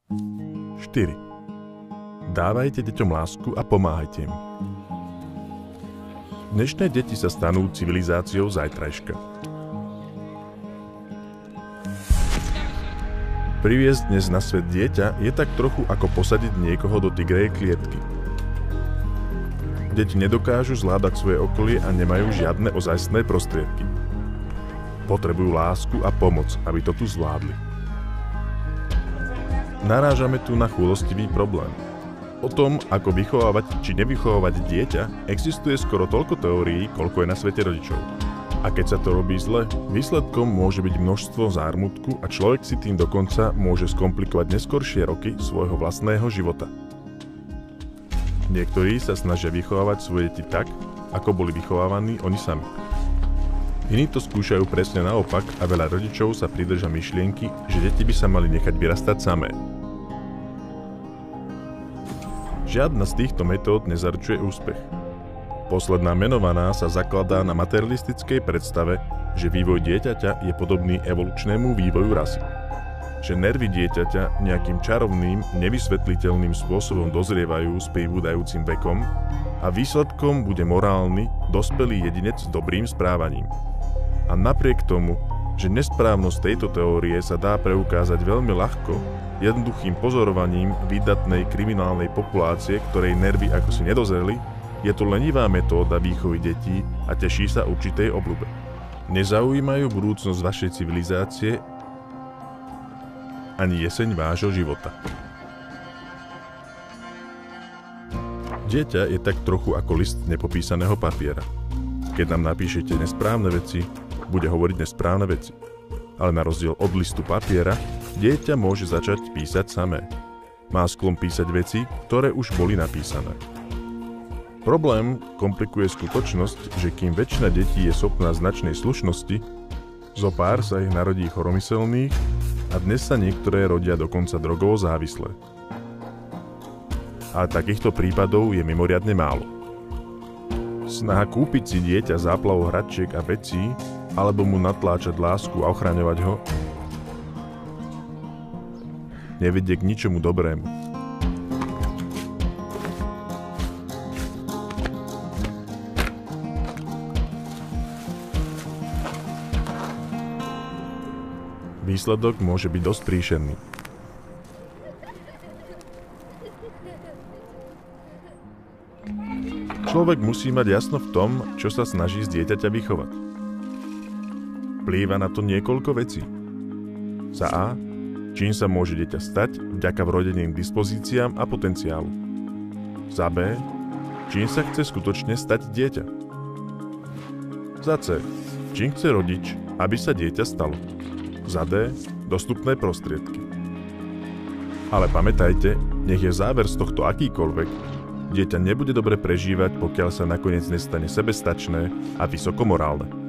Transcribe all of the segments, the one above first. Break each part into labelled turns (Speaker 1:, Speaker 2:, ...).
Speaker 1: 4. Dávajte deťom lásku a pomáhajte im. Dnešné deti sa stanú civilizáciou zajtrajška. Priviesť dnes na svet dieťa je tak trochu ako posadiť niekoho do tigrej klietky. Deti nedokážu zvládať svoje okolie a nemajú žiadne ozajstné prostriedky. Potrebujú lásku a pomoc, aby to tu zvládli. Narážame tu na chúlostivý problém. O tom, ako vychovávať či nevychovávať dieťa, existuje skoro toľko teórií, koľko je na svete rodičov. A keď sa to robí zle, výsledkom môže byť množstvo zármutku a človek si tým dokonca môže skomplikovať neskoršie roky svojho vlastného života. Niektorí sa snažia vychovávať svoje deti tak, ako boli vychovávaní oni sami. Iní to skúšajú presne naopak a veľa rodičov sa pridrža myšlienky, že deti by sa mali nechať vyrastať samé. Žiadna z týchto metód nezaručuje úspech. Posledná menovaná sa zakladá na materialistickej predstave, že vývoj dieťaťa je podobný evolučnému vývoju rasy. Že nervy dieťaťa nejakým čarovným, nevysvetliteľným spôsobom dozrievajú s pribúdajúcim vekom a výsledkom bude morálny, dospelý jedinec s dobrým správaním. A napriek tomu, že nesprávnosť tejto teórie sa dá preukázať veľmi ľahko, jednoduchým pozorovaním výdatnej kriminálnej populácie, ktorej nervy ako si nedozreli, je to lenivá metóda výchovy detí a teší sa určitej obľube. Nezaujímajú budúcnosť vašej civilizácie ani jeseň vášho života. Dieťa je tak trochu ako list nepopísaného papiera. Keď nám napíšete nesprávne veci, bude hovoriť nesprávne veci. Ale na rozdiel od listu papiera, dieťa môže začať písať samé. Má sklon písať veci, ktoré už boli napísané. Problém komplikuje skutočnosť, že kým väčšina detí je schopná značnej slušnosti, zo pár sa ich narodí choromyselných a dnes sa niektoré rodia dokonca drogovo závislé. Ale takýchto prípadov je mimoriadne málo. Snaha kúpiť si dieťa záplavou hračiek a vecí alebo mu natláčať lásku a ochraňovať ho, nevedie k ničomu dobrému. Výsledok môže byť dosť príšerný. Človek musí mať jasno v tom, čo sa snaží z dieťaťa vychovať. Vplýva na to niekoľko vecí. Za A, čím sa môže dieťa stať vďaka vrodeným dispozíciám a potenciálu. Za B, čím sa chce skutočne stať dieťa. Za C, čím chce rodič, aby sa dieťa stalo. Za D, dostupné prostriedky. Ale pamätajte, nech je záver z tohto akýkoľvek, dieťa nebude dobre prežívať, pokiaľ sa nakoniec nestane sebestačné a vysokomorálne.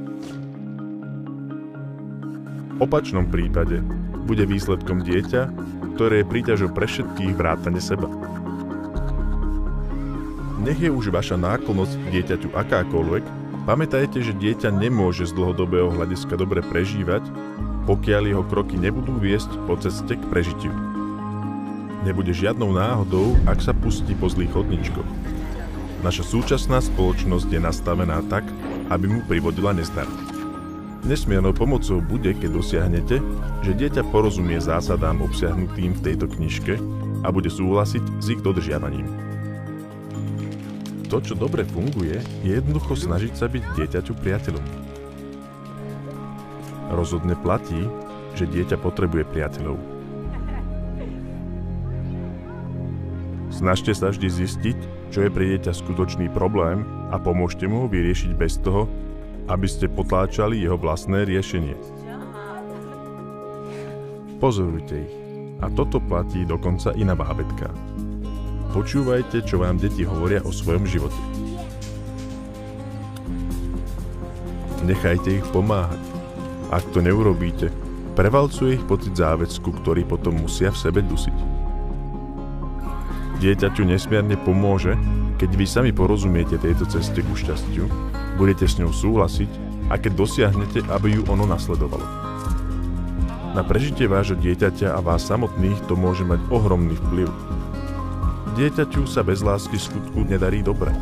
Speaker 1: V opačnom prípade bude výsledkom dieťa, ktoré je príťažou pre všetkých vrátane seba. Nech je už vaša náklonnosť k dieťaťu akákoľvek, pamätajte, že dieťa nemôže z dlhodobého hľadiska dobre prežívať, pokiaľ jeho kroky nebudú viesť po ceste k prežitiu. Nebude žiadnou náhodou, ak sa pustí po zlých chodničkoch. Naša súčasná spoločnosť je nastavená tak, aby mu privodila nezdar. Nesmiernou pomocou bude, keď dosiahnete, že dieťa porozumie zásadám obsiahnutým v tejto knižke a bude súhlasiť s ich dodržiavaním. To, čo dobre funguje, je jednoducho snažiť sa byť dieťaťu priateľom. Rozhodne platí, že dieťa potrebuje priateľov. Snažte sa vždy zistiť, čo je pre dieťa skutočný problém a pomôžte mu ho vyriešiť bez toho, aby ste potláčali jeho vlastné riešenie. Pozorujte ich. A toto platí dokonca i na bábätká. Počúvajte, čo vám deti hovoria o svojom živote. Nechajte ich pomáhať. Ak to neurobíte, prevalcuje ich pocit záväzku, ktorý potom musia v sebe dusiť. Dieťaťu nesmierne pomôže, keď vy sami porozumiete tejto ceste ku šťastiu, budete s ňou súhlasiť a keď dosiahnete, aby ju ono nasledovalo. Na prežitie vášho dieťaťa a vás samotných to môže mať ohromný vplyv. Dieťaťu sa bez lásky v skutku nedarí dobre.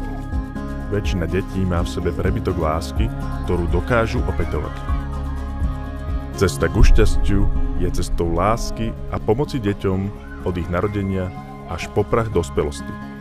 Speaker 1: Väčšina detí má v sebe prebytok lásky, ktorú dokážu opätovať. Cesta ku šťastiu je cestou lásky a pomoci deťom od ich narodenia až po prach dospelosti.